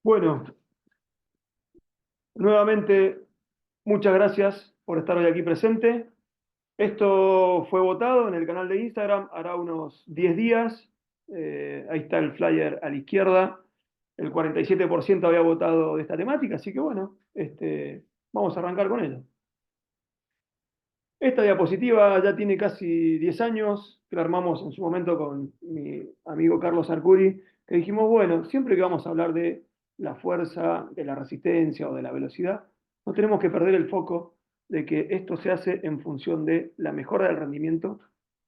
Bueno, nuevamente, muchas gracias por estar hoy aquí presente. Esto fue votado en el canal de Instagram hará unos 10 días. Ahí está el flyer a la izquierda. El 47% había votado de esta temática, así que bueno, vamos a arrancar con ello. Esta diapositiva ya tiene casi 10 años, que la armamos en su momento con mi amigo Carlos Arcuri, que dijimos, bueno, siempre que vamos a hablar de la fuerza, de la resistencia o de la velocidad, no tenemos que perder el foco de que esto se hace en función de la mejora del rendimiento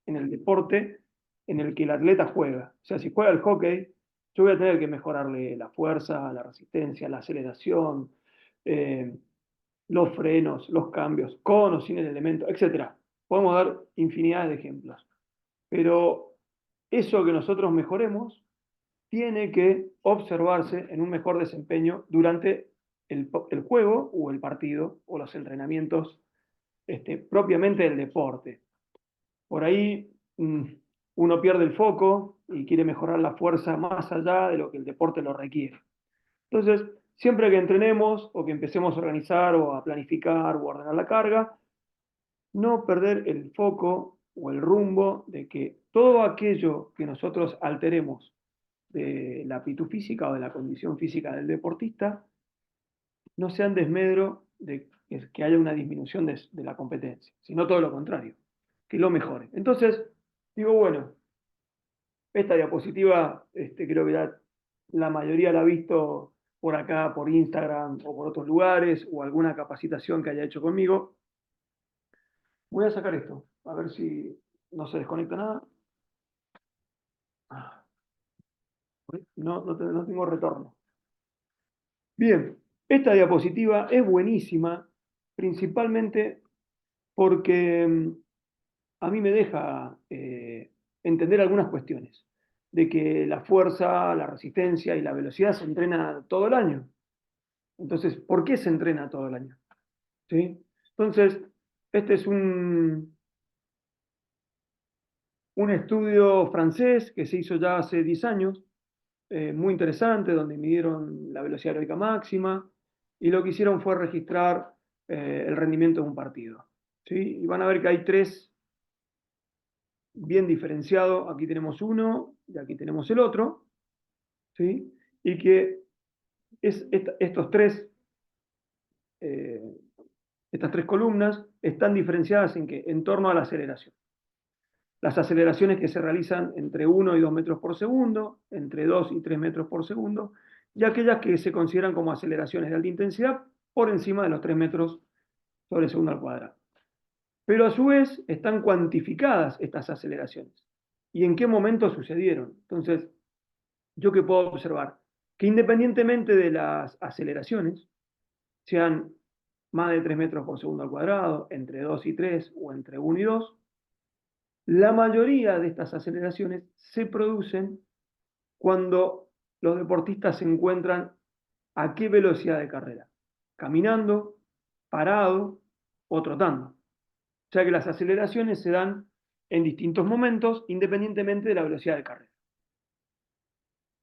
en el deporte en el que el atleta juega. O sea, si juega el hockey, yo voy a tener que mejorarle la fuerza, la resistencia, la aceleración, eh, los frenos, los cambios, con o sin el elemento, etcétera. Podemos dar infinidad de ejemplos. Pero eso que nosotros mejoremos tiene que observarse en un mejor desempeño durante el juego o el partido o los entrenamientos propiamente del deporte. Por ahí uno pierde el foco y quiere mejorar la fuerza más allá de lo que el deporte lo requiere. Entonces, siempre que entrenemos o que empecemos a organizar o a planificar o a ordenar la carga, no perder el foco o el rumbo de que todo aquello que nosotros alteremos de la aptitud física o de la condición física del deportista no sea en desmedro de que haya una disminución de la competencia, sino todo lo contrario, que lo mejore. Entonces, digo, bueno, esta diapositiva creo que ya la mayoría la ha visto por acá, por Instagram o por otros lugares, o alguna capacitación que haya hecho conmigo. Voy a sacar esto, a ver si no se desconecta nada. No tengo retorno. Bien, esta diapositiva es buenísima, principalmente porque a mí me deja entender algunas cuestiones, de que la fuerza, la resistencia y la velocidad se entrena todo el año. Entonces, ¿por qué se entrena todo el año? ¿Sí? Entonces, este es un estudio francés que se hizo ya hace 10 años, muy interesante, donde midieron la velocidad aeróbica máxima y lo que hicieron fue registrar el rendimiento de un partido. ¿Sí? Y van a ver que hay tres bien diferenciados. Aquí tenemos uno y aquí tenemos el otro. ¿Sí? Y que estos tres, eh, estas tres columnas están diferenciadas en, que, en torno a la aceleración. Las aceleraciones que se realizan entre 1 y 2 metros por segundo, entre 2 y 3 metros por segundo, y aquellas que se consideran como aceleraciones de alta intensidad por encima de los 3 metros sobre segundo al cuadrado. Pero a su vez están cuantificadas estas aceleraciones. ¿Y en qué momento sucedieron? Entonces, ¿yo qué puedo observar? Que independientemente de las aceleraciones, sean más de 3 metros por segundo al cuadrado, entre 2 y 3 o entre 1 y 2, la mayoría de estas aceleraciones se producen cuando los deportistas se encuentran a qué velocidad de carrera, caminando, parado o trotando. O sea que las aceleraciones se dan en distintos momentos independientemente de la velocidad de carrera.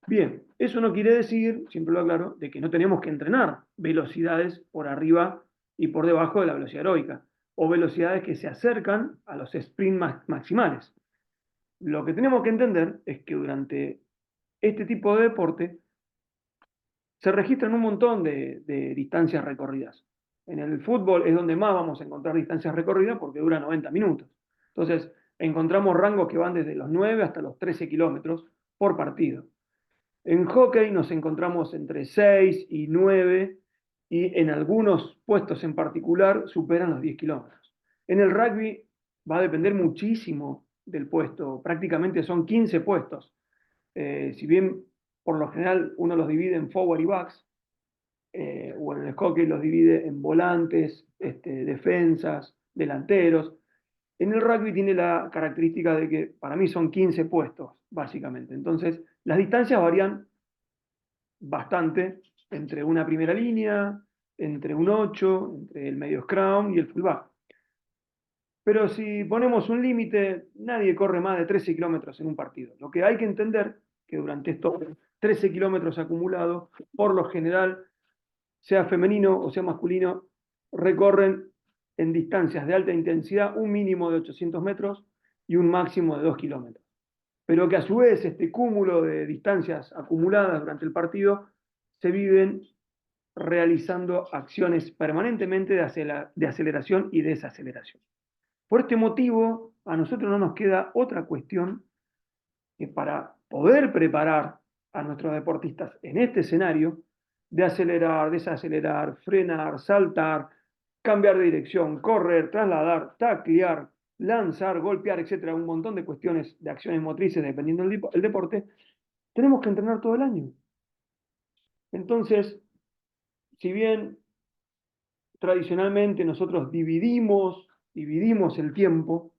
Bien, eso no quiere decir, siempre lo aclaro, de que no tenemos que entrenar velocidades por arriba y por debajo de la velocidad heroica, o velocidades que se acercan a los sprints maximales. Lo que tenemos que entender es que durante este tipo de deporte se registran un montón de distancias recorridas. En el fútbol es donde más vamos a encontrar distancias recorridas porque dura 90 minutos. Entonces, encontramos rangos que van desde los 9 hasta los 13 kilómetros por partido. En hockey nos encontramos entre 6 y 9 y en algunos puestos en particular superan los 10 kilómetros. En el rugby va a depender muchísimo del puesto, prácticamente son 15 puestos. Si bien por lo general uno los divide en forward y backs, o en el hockey los divide en volantes, defensas, delanteros. En el rugby tiene la característica de que para mí son 15 puestos, básicamente. Entonces, las distancias varían bastante entre una primera línea, entre un 8, entre el medio scrum y el fullback. Pero si ponemos un límite, nadie corre más de 13 kilómetros en un partido. Lo que hay que entender que durante estos 13 kilómetros acumulados, por lo general, sea femenino o sea masculino, recorren en distancias de alta intensidad un mínimo de 800 metros y un máximo de 2 kilómetros. Pero que a su vez este cúmulo de distancias acumuladas durante el partido se viven realizando acciones permanentemente de aceleración y desaceleración. Por este motivo, a nosotros no nos queda otra cuestión que para poder preparar a nuestros deportistas en este escenario, de acelerar, desacelerar, frenar, saltar, cambiar de dirección, correr, trasladar, taclear, lanzar, golpear, etcétera, un montón de cuestiones de acciones motrices dependiendo del deporte, tenemos que entrenar todo el año. Entonces, si bien tradicionalmente nosotros dividimos el tiempo,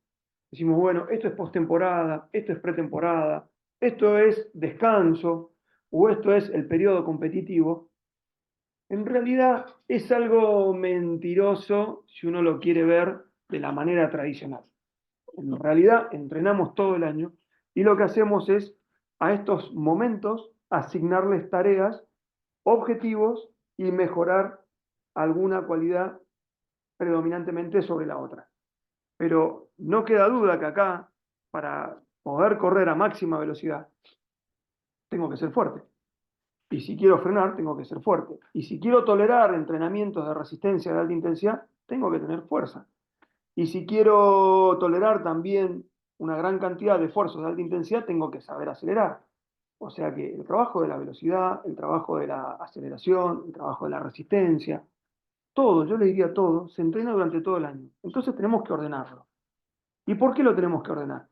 decimos, bueno, esto es postemporada, esto es pretemporada, esto es descanso o esto es el periodo competitivo, en realidad es algo mentiroso si uno lo quiere ver de la manera tradicional. En realidad entrenamos todo el año y lo que hacemos es a estos momentos asignarles tareas, objetivos y mejorar alguna cualidad predominantemente sobre la otra. Pero no queda duda que acá, para poder correr a máxima velocidad, tengo que ser fuerte. Y si quiero frenar, tengo que ser fuerte. Y si quiero tolerar entrenamientos de resistencia de alta intensidad, tengo que tener fuerza. Y si quiero tolerar también una gran cantidad de esfuerzos de alta intensidad, tengo que saber acelerar. O sea que el trabajo de la velocidad, el trabajo de la aceleración, el trabajo de la resistencia, todo, yo le diría todo, se entrena durante todo el año. Entonces tenemos que ordenarlo. ¿Y por qué lo tenemos que ordenar?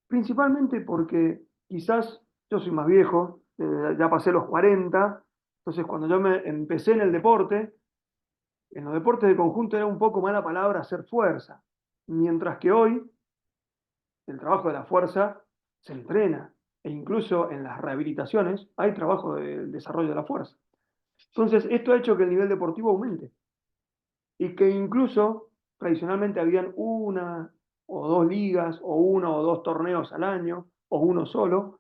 Principalmente porque quizás yo soy más viejo, ya pasé los 40, entonces cuando yo me empecé en los deportes de conjunto era un poco mala palabra hacer fuerza, mientras que hoy el trabajo de la fuerza se entrena e incluso en las rehabilitaciones hay trabajo de desarrollo de la fuerza. Entonces esto ha hecho que el nivel deportivo aumente y que incluso tradicionalmente habían una o dos ligas o uno o dos torneos al año o uno solo,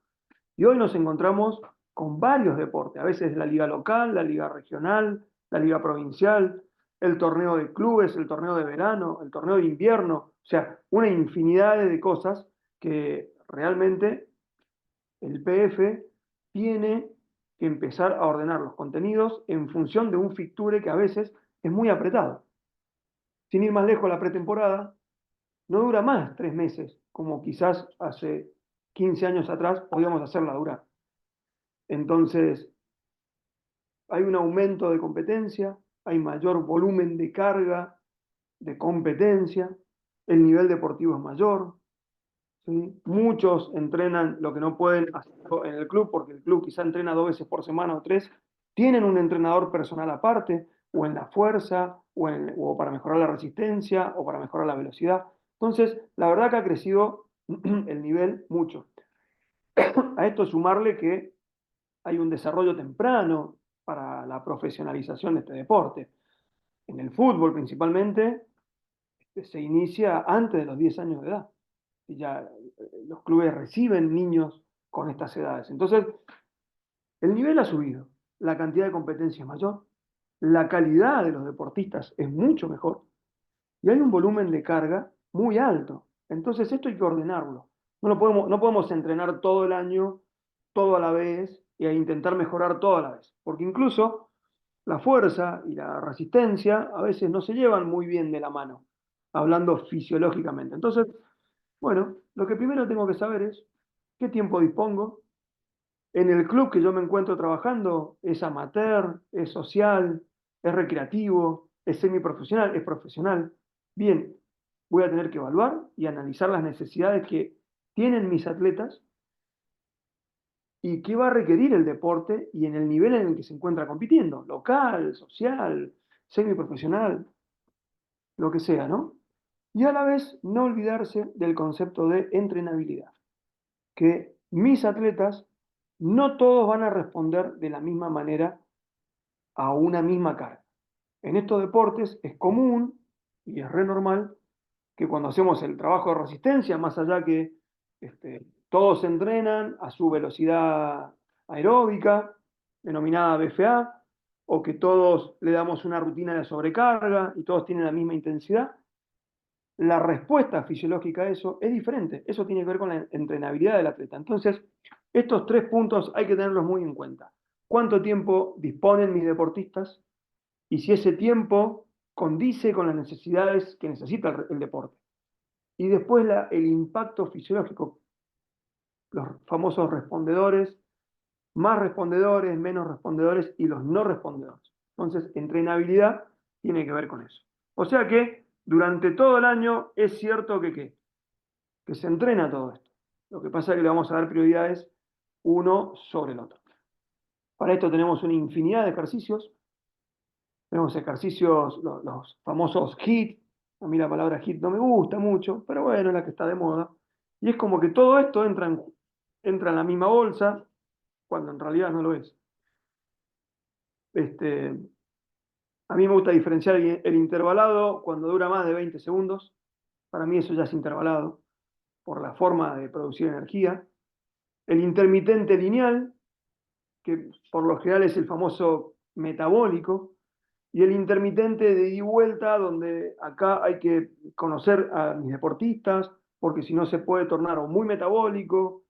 y hoy nos encontramos con varios deportes, a veces la liga local, la liga regional, la liga provincial, el torneo de clubes, el torneo de verano, el torneo de invierno, o sea, una infinidad de cosas que realmente el PF tiene que empezar a ordenar los contenidos en función de un fixture que a veces es muy apretado. Sin ir más lejos, la pretemporada no dura más 3 meses, como quizás hace 15 años atrás podíamos hacerla durar. Entonces, hay un aumento de competencia, hay mayor volumen de carga de competencia, el nivel deportivo es mayor, ¿sí? Muchos entrenan lo que no pueden hacer en el club, porque el club quizá entrena 2 veces por semana o 3, tienen un entrenador personal aparte, o en la fuerza, o para mejorar la resistencia, o para mejorar la velocidad. Entonces, la verdad que ha crecido el nivel mucho. A esto sumarle que hay un desarrollo temprano para la profesionalización de este deporte. En el fútbol principalmente se inicia antes de los 10 años de edad. Y ya los clubes reciben niños con estas edades. Entonces, el nivel ha subido, la cantidad de competencia es mayor, la calidad de los deportistas es mucho mejor y hay un volumen de carga muy alto. Entonces, esto hay que ordenarlo. No podemos entrenar todo el año, todo a la vez, e intentar mejorar todo a la vez. Porque incluso la fuerza y la resistencia a veces no se llevan muy bien de la mano, hablando fisiológicamente. Entonces, bueno, lo que primero tengo que saber es qué tiempo dispongo. En el club que yo me encuentro trabajando es amateur, es social, es recreativo, es semiprofesional, es profesional. Bien, voy a tener que evaluar y analizar las necesidades que tienen mis atletas y qué va a requerir el deporte y en el nivel en el que se encuentra compitiendo, local, social, semiprofesional, lo que sea, ¿no? Y a la vez no olvidarse del concepto de entrenabilidad, que mis atletas no todos van a responder de la misma manera a una misma carga. En estos deportes es común y es re normal que cuando hacemos el trabajo de resistencia, más allá que todos entrenan a su velocidad aeróbica, denominada BFA, o que todos le damos una rutina de sobrecarga y todos tienen la misma intensidad, la respuesta fisiológica a eso es diferente. Eso tiene que ver con la entrenabilidad del atleta. Entonces, estos 3 puntos hay que tenerlos muy en cuenta. ¿Cuánto tiempo disponen mis deportistas? Y si ese tiempo condice con las necesidades que necesita el deporte. Y después el impacto fisiológico, los famosos respondedores, más respondedores, menos respondedores y los no respondedores. Entonces, entrenabilidad tiene que ver con eso. O sea que durante todo el año es cierto que se entrena todo esto. Lo que pasa es que le vamos a dar prioridades uno sobre el otro. Para esto tenemos una infinidad de ejercicios. Tenemos ejercicios, los famosos HIIT. A mí la palabra HIIT no me gusta mucho, pero bueno, es la que está de moda. Y es como que todo esto entra en la misma bolsa, cuando en realidad no lo es. Este, a mí me gusta diferenciar el intervalado cuando dura más de 20 segundos. Para mí eso ya es intervalado, por la forma de producir energía. El intermitente lineal, que por lo general es el famoso metabólico, y el intermitente de ida y vuelta, donde acá hay que conocer a mis deportistas, porque si no se puede tornar o muy metabólico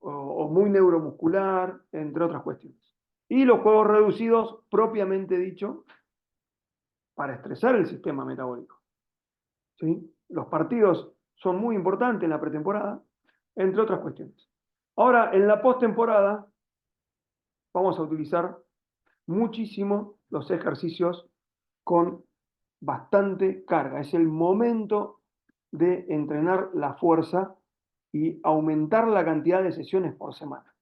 o muy neuromuscular, entre otras cuestiones. Y los juegos reducidos, propiamente dicho, para estresar el sistema metabólico. ¿Sí? Los partidos son muy importantes en la pretemporada, entre otras cuestiones. Ahora, en la postemporada, vamos a utilizar muchísimo los ejercicios con bastante carga. Es el momento de entrenar la fuerza y aumentar la cantidad de sesiones por semana.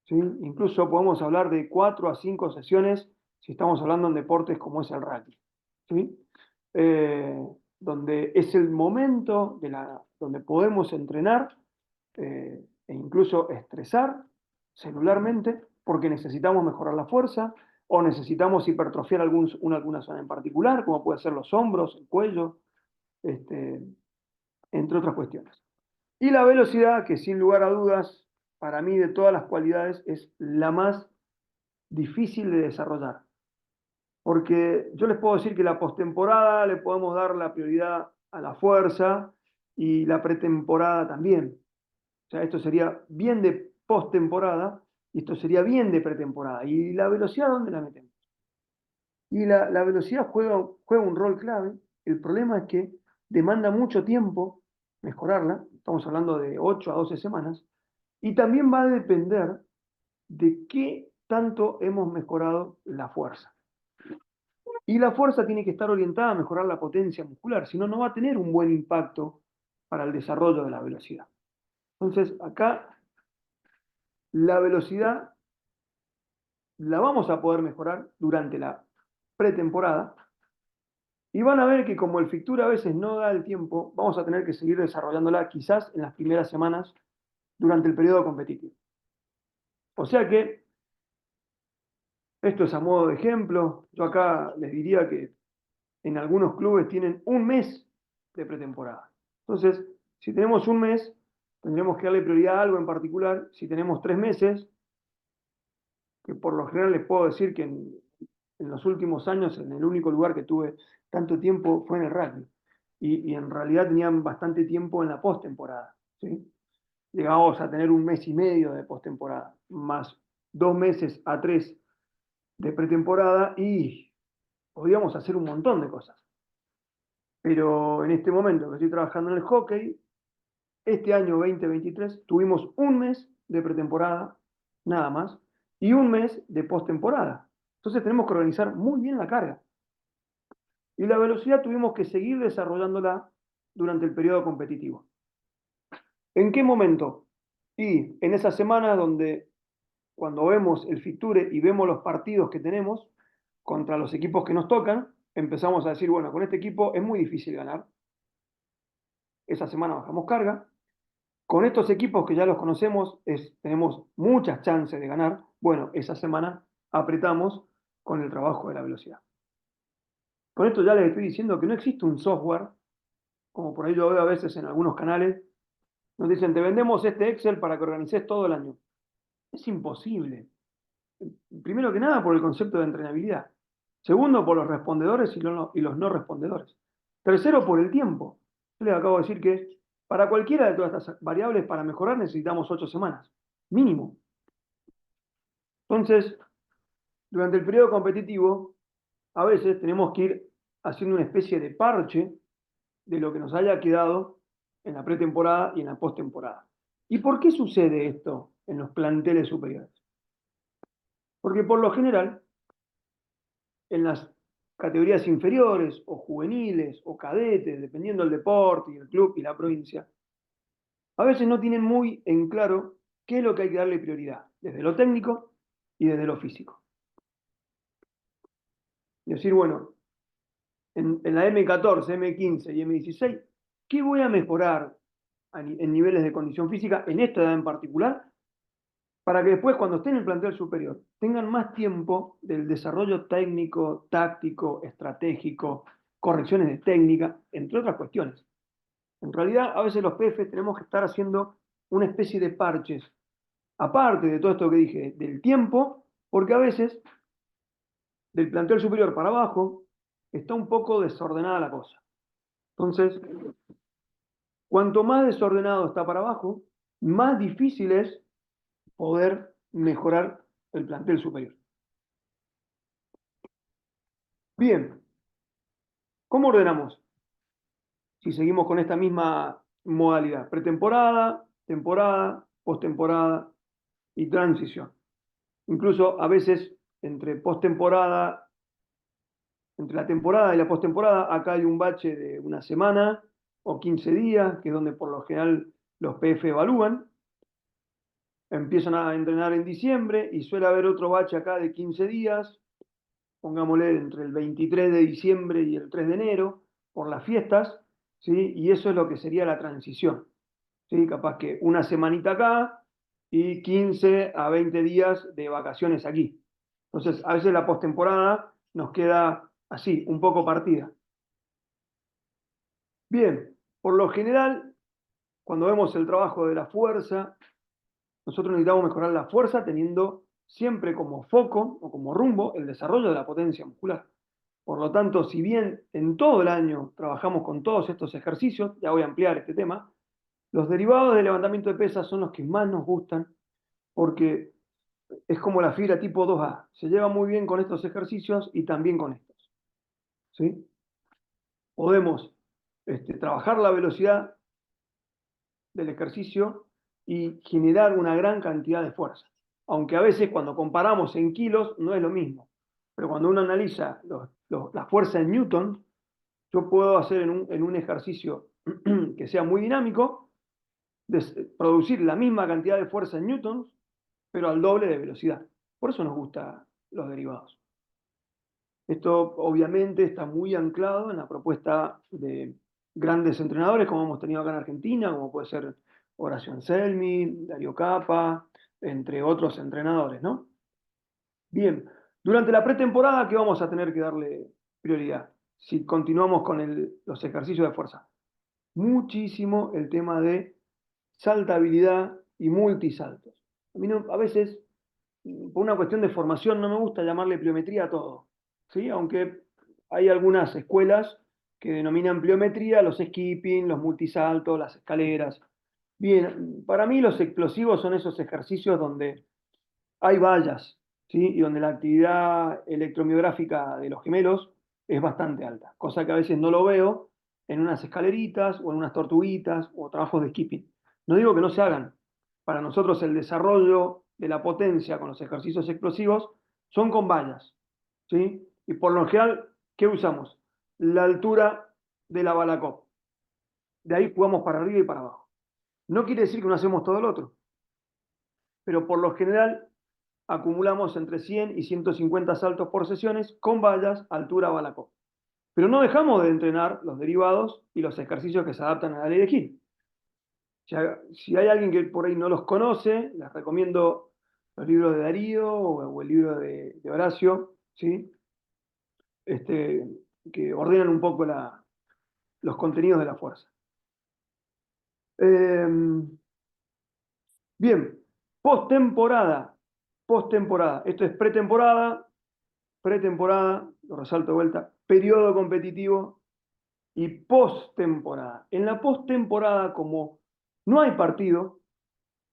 ¿Sí? Incluso podemos hablar de 4 a 5 sesiones si estamos hablando en deportes como es el rugby. ¿Sí? Eh, donde es el momento donde podemos entrenar e incluso estresar celularmente porque necesitamos mejorar la fuerza o necesitamos hipertrofiar alguna zona en particular, como puede ser los hombros, el cuello, este, entre otras cuestiones. Y la velocidad, que sin lugar a dudas, para mí de todas las cualidades, es la más difícil de desarrollar. Porque yo les puedo decir que la postemporada le podemos dar la prioridad a la fuerza y la pretemporada también. O sea, esto sería bien de postemporada y esto sería bien de pretemporada. ¿Y la velocidad dónde la metemos? Y la velocidad juega un rol clave. El problema es que demanda mucho tiempo mejorarla. Estamos hablando de 8 a 12 semanas. Y también va a depender de qué tanto hemos mejorado la fuerza. Y la fuerza tiene que estar orientada a mejorar la potencia muscular, si no, no va a tener un buen impacto para el desarrollo de la velocidad. Entonces, acá la velocidad la vamos a poder mejorar durante la pretemporada y van a ver que como el Fictura a veces no da el tiempo, vamos a tener que seguir desarrollándola quizás en las primeras semanas durante el periodo competitivo. O sea que esto es a modo de ejemplo. Yo acá les diría que en algunos clubes tienen un mes de pretemporada. Entonces, si tenemos un mes, tendremos que darle prioridad a algo en particular. Si tenemos 3 meses, que por lo general les puedo decir que en los últimos años, en el único lugar que tuve tanto tiempo fue en el rugby. Y en realidad tenían bastante tiempo en la postemporada. ¿Sí? Llegamos a tener un mes y medio de postemporada, más 2 meses a 3 de pretemporada y podíamos hacer un montón de cosas. Pero en este momento que estoy trabajando en el hockey, este año 2023 tuvimos un mes de pretemporada, nada más, y un mes de postemporada. Entonces tenemos que organizar muy bien la carga. Y la velocidad tuvimos que seguir desarrollándola durante el periodo competitivo. ¿En qué momento? Y en esa semana donde cuando vemos el fixture y vemos los partidos que tenemos contra los equipos que nos tocan, empezamos a decir, bueno, con este equipo es muy difícil ganar. Esa semana bajamos carga. Con estos equipos que ya los conocemos, tenemos muchas chances de ganar. Bueno, esa semana apretamos con el trabajo de la velocidad. Con esto ya les estoy diciendo que no existe un software, como por ahí yo veo a veces en algunos canales, nos dicen, te vendemos este Excel para que organices todo el año. Es imposible. Primero que nada, por el concepto de entrenabilidad. Segundo, por los respondedores y los no respondedores. Tercero, por el tiempo. Yo les acabo de decir que para cualquiera de todas estas variables, para mejorar necesitamos 8 semanas, mínimo. Entonces, durante el periodo competitivo, a veces tenemos que ir haciendo una especie de parche de lo que nos haya quedado en la pretemporada y en la postemporada. ¿Y por qué sucede esto en los planteles superiores? Porque por lo general, en las categorías inferiores o juveniles o cadetes, dependiendo del deporte y el club y la provincia, a veces no tienen muy en claro qué es lo que hay que darle prioridad, desde lo técnico y desde lo físico. Es decir, bueno, en la M14, M15 y M16, ¿qué voy a mejorar en niveles de condición física en esta edad en particular? Para que después, cuando estén en el plantel superior, tengan más tiempo del desarrollo técnico, táctico, estratégico, correcciones de técnica, entre otras cuestiones. En realidad, a veces los PF tenemos que estar haciendo una especie de parches, aparte de todo esto que dije, del tiempo, porque a veces del plantel superior para abajo está un poco desordenada la cosa. Entonces, cuanto más desordenado está para abajo, más difícil es poder mejorar el plantel superior. Bien, ¿cómo ordenamos? Si seguimos con esta misma modalidad, pretemporada, temporada, postemporada y transición. Incluso a veces entre postemporada, entre la temporada y la postemporada, acá hay un bache de una semana o 15 días, que es donde por lo general los PF evalúan. Empiezan a entrenar en diciembre y suele haber otro bache acá de 15 días, pongámosle entre el 23 de diciembre y el 3 de enero, por las fiestas, ¿sí? Y eso es lo que sería la transición, ¿sí? Capaz que una semanita acá y 15 a 20 días de vacaciones aquí. Entonces, a veces la postemporada nos queda así, un poco partida. Bien, por lo general, cuando vemos el trabajo de la fuerza, nosotros necesitamos mejorar la fuerza teniendo siempre como foco o como rumbo el desarrollo de la potencia muscular. Por lo tanto, si bien en todo el año trabajamos con todos estos ejercicios, ya voy a ampliar este tema, los derivados del levantamiento de pesas son los que más nos gustan porque es como la fibra tipo 2A. Se lleva muy bien con estos ejercicios y también con estos. ¿Sí? Podemos trabajar la velocidad del ejercicio y generar una gran cantidad de fuerza. Aunque a veces cuando comparamos en kilos no es lo mismo. Pero cuando uno analiza la fuerza en newton, yo puedo hacer en un ejercicio que sea muy dinámico, producir la misma cantidad de fuerza en newtons, pero al doble de velocidad. Por eso nos gustan los derivados. Esto obviamente está muy anclado en la propuesta de grandes entrenadores como hemos tenido acá en Argentina, como puede ser Horacio Anselmi, Darío Capa, entre otros entrenadores, ¿no? Bien, durante la pretemporada, ¿qué vamos a tener que darle prioridad? Si continuamos con los ejercicios de fuerza. Muchísimo el tema de saltabilidad y multisaltos. A mí a veces, por una cuestión de formación, no me gusta llamarle pliometría a todo, ¿sí? Aunque hay algunas escuelas que denominan pliometría los skipping, los multisaltos, las escaleras. Bien, para mí los explosivos son esos ejercicios donde hay vallas, ¿sí? Y donde la actividad electromiográfica de los gemelos es bastante alta, cosa que a veces no lo veo en unas escaleritas o en unas tortuguitas o trabajos de skipping. No digo que no se hagan. Para nosotros el desarrollo de la potencia con los ejercicios explosivos son con vallas, ¿sí? Y por lo general, ¿qué usamos? La altura de la balacop. De ahí jugamos para arriba y para abajo. No quiere decir que no hacemos todo lo otro, pero por lo general acumulamos entre 100 y 150 saltos por sesiones con vallas, altura balacó. Pero no dejamos de entrenar los derivados y los ejercicios que se adaptan a la ley de Hill. Si hay alguien que por ahí no los conoce, les recomiendo los libros de Darío o el libro de Horacio, ¿sí? este, que ordenan un poco los contenidos de la fuerza. Bien, postemporada. Postemporada. Esto es pretemporada, pretemporada, lo resalto de vuelta, periodo competitivo y postemporada. En la postemporada, como no hay partido,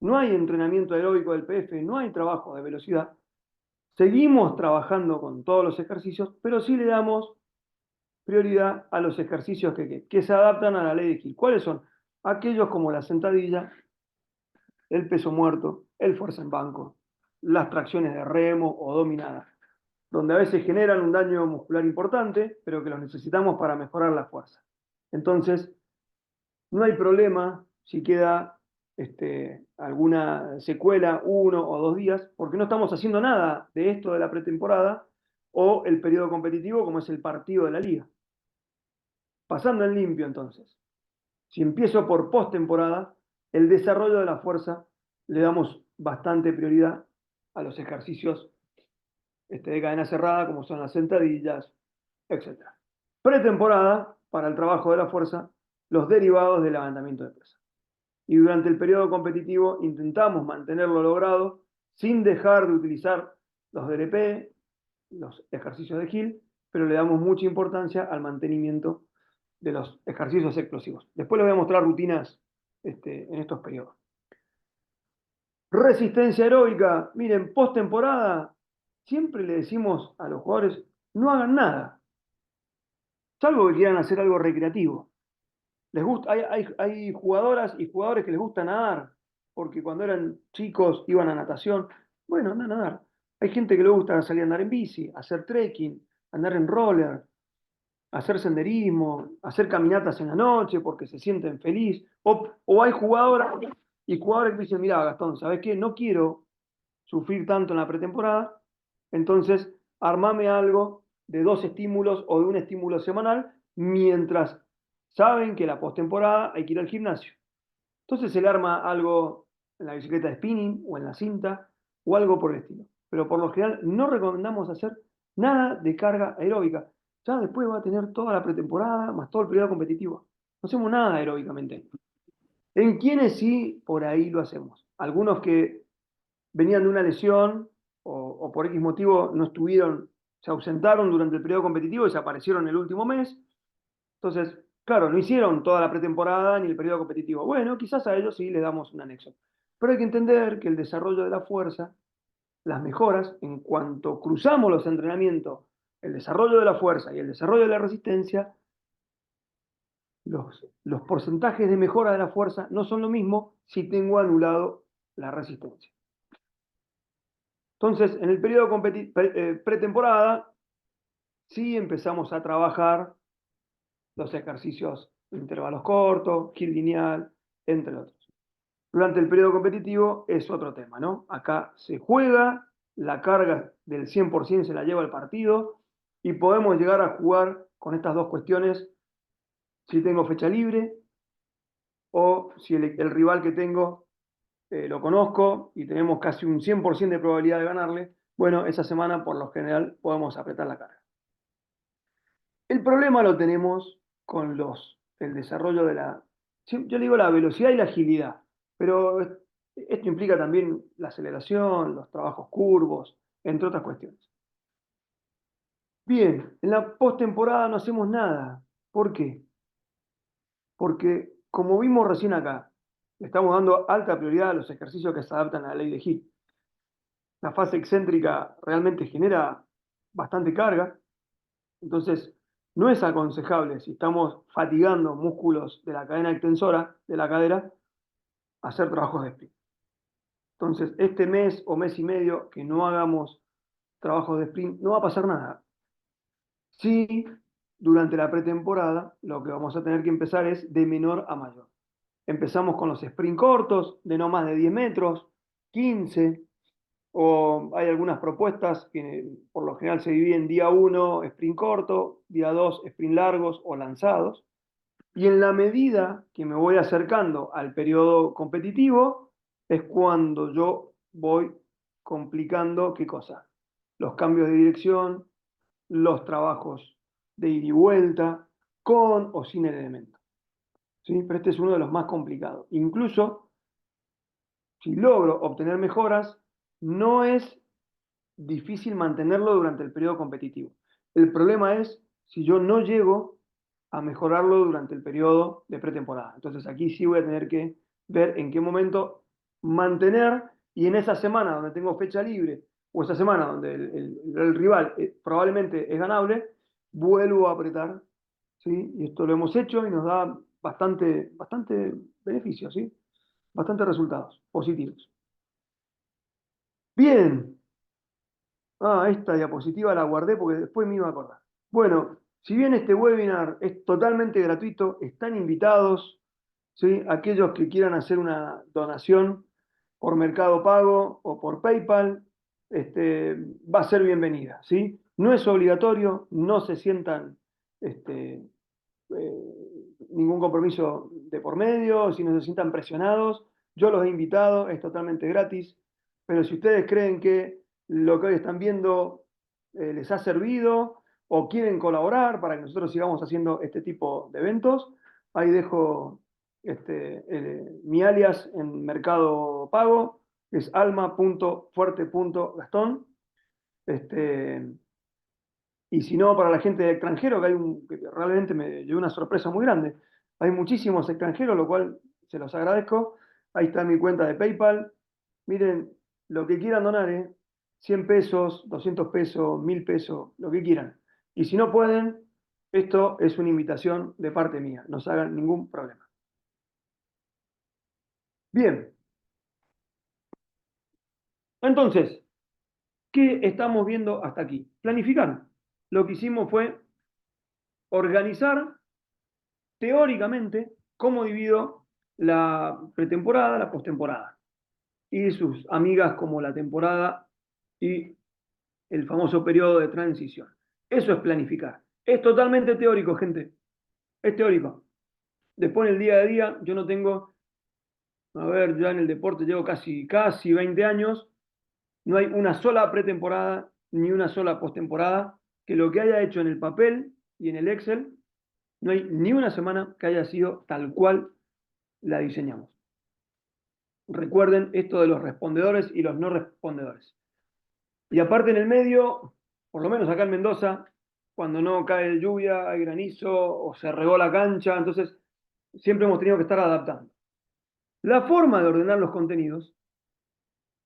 no hay entrenamiento aeróbico del PF, no hay trabajo de velocidad, seguimos trabajando con todos los ejercicios, pero sí le damos prioridad a los ejercicios que se adaptan a la ley de Hill. ¿Cuáles son? Aquellos como la sentadilla, el peso muerto, el fuerza en banco, las tracciones de remo o dominadas, donde a veces generan un daño muscular importante, pero que los necesitamos para mejorar la fuerza. Entonces, no hay problema si queda alguna secuela 1 o 2 días, porque no estamos haciendo nada de esto de la pretemporada o el periodo competitivo como es el partido de la liga. Pasando en limpio entonces, si empiezo por postemporada, el desarrollo de la fuerza le damos bastante prioridad a los ejercicios de cadena cerrada, como son las sentadillas, etc. Pretemporada, para el trabajo de la fuerza, los derivados del levantamiento de pesas. Y durante el periodo competitivo intentamos mantenerlo logrado sin dejar de utilizar los DRP, los ejercicios de Hill, pero le damos mucha importancia al mantenimiento de los ejercicios explosivos. Después les voy a mostrar rutinas en estos periodos. Resistencia aeróbica, miren, postemporada, siempre le decimos a los jugadores, no hagan nada, salvo que quieran hacer algo recreativo. Les gusta, hay jugadoras y jugadores que les gusta nadar, porque cuando eran chicos iban a natación. Bueno, anda a nadar. Hay gente que le gusta salir a andar en bici, hacer trekking, andar en roller, hacer senderismo, hacer caminatas en la noche porque se sienten felices. O hay jugadoras y jugadores que dicen, mira, Gastón, ¿sabes qué? No quiero sufrir tanto en la pretemporada, entonces armame algo de 2 estímulos o de un estímulo semanal, mientras saben que la postemporada hay que ir al gimnasio. Entonces se le arma algo en la bicicleta de spinning o en la cinta o algo por el estilo. Pero por lo general no recomendamos hacer nada de carga aeróbica. Ya después va a tener toda la pretemporada más todo el periodo competitivo. No hacemos nada aeróbicamente. En quienes sí, por ahí lo hacemos. Algunos que venían de una lesión o por X motivo no estuvieron, se ausentaron durante el periodo competitivo y se aparecieron el último mes. Entonces, claro, no hicieron toda la pretemporada ni el periodo competitivo. Bueno, quizás a ellos sí les damos un anexo. Pero hay que entender que el desarrollo de la fuerza, las mejoras, en cuanto cruzamos los entrenamientos, el desarrollo de la fuerza y el desarrollo de la resistencia, los porcentajes de mejora de la fuerza no son lo mismo si tengo anulado la resistencia. Entonces, en el periodo pretemporada, sí empezamos a trabajar los ejercicios de intervalos cortos, Hill lineal, entre otros. Durante el periodo competitivo es otro tema, ¿no? Acá se juega, la carga del 100% se la lleva el partido y podemos llegar a jugar con estas dos cuestiones si tengo fecha libre o si el rival que tengo lo conozco y tenemos casi un 100% de probabilidad de ganarle. Bueno, esa semana por lo general podemos apretar la carga. El problema lo tenemos con el desarrollo de yo le digo la velocidad y la agilidad, pero esto implica también la aceleración, los trabajos curvos, entre otras cuestiones. Bien, en la postemporada no hacemos nada. ¿Por qué? Porque, como vimos recién acá, le estamos dando alta prioridad a los ejercicios que se adaptan a la ley de Hill. La fase excéntrica realmente genera bastante carga, entonces no es aconsejable si estamos fatigando músculos de la cadena extensora de la cadera hacer trabajos de sprint. Entonces, este mes o mes y medio que no hagamos trabajos de sprint, no va a pasar nada. Sí, durante la pretemporada, lo que vamos a tener que empezar es de menor a mayor. Empezamos con los sprint cortos, de no más de 10 metros, 15, o hay algunas propuestas que por lo general se dividen día 1 sprint corto, día 2 sprint largos o lanzados. Y en la medida que me voy acercando al periodo competitivo, es cuando yo voy complicando, ¿qué cosa? Los cambios de dirección, los trabajos de ida y vuelta, con o sin el elemento. ¿Sí? Pero este es uno de los más complicados. Incluso, si logro obtener mejoras, no es difícil mantenerlo durante el periodo competitivo. El problema es si yo no llego a mejorarlo durante el periodo de pretemporada. Entonces aquí sí voy a tener que ver en qué momento mantener y en esa semana donde tengo fecha libre o esa semana donde el rival probablemente es ganable, vuelvo a apretar, ¿sí? Y esto lo hemos hecho y nos da bastante beneficio, ¿sí? Bastantes resultados positivos. Bien, esta diapositiva la guardé porque después me iba a acordar. Bueno, si bien este webinar es totalmente gratuito, están invitados, ¿sí? Aquellos que quieran hacer una donación por Mercado Pago o por PayPal, va a ser bienvenida, ¿sí? No es obligatorio, no se sientan ningún compromiso de por medio, si no se sientan presionados. Yo los he invitado, es totalmente gratis, pero si ustedes creen que lo que hoy están viendo les ha servido o quieren colaborar para que nosotros sigamos haciendo este tipo de eventos, ahí dejo mi alias en Mercado Pago, es alma.fuerte.gastón. Este, y si no, para la gente extranjero, que realmente me dio una sorpresa muy grande. Hay muchísimos extranjeros, lo cual se los agradezco. Ahí está mi cuenta de PayPal. Miren, lo que quieran donar, 100 pesos, 200 pesos, 1000 pesos, lo que quieran. Y si no pueden, esto es una invitación de parte mía. No se hagan ningún problema. Bien, entonces, ¿qué estamos viendo hasta aquí? Planificar. Lo que hicimos fue organizar teóricamente cómo divido la pretemporada, la postemporada y sus amigas como la temporada y el famoso periodo de transición. Eso es planificar. Es totalmente teórico, gente. Es teórico. Después en el día a día, yo no tengo, a ver, ya en el deporte llevo casi 20 años, no hay una sola pretemporada ni una sola postemporada que lo que haya hecho en el papel y en el Excel, no hay ni una semana que haya sido tal cual la diseñamos. Recuerden esto de los respondedores y los no respondedores. Y aparte en el medio, por lo menos acá en Mendoza, cuando no cae lluvia, hay granizo o se regó la cancha, entonces siempre hemos tenido que estar adaptando. La forma de ordenar los contenidos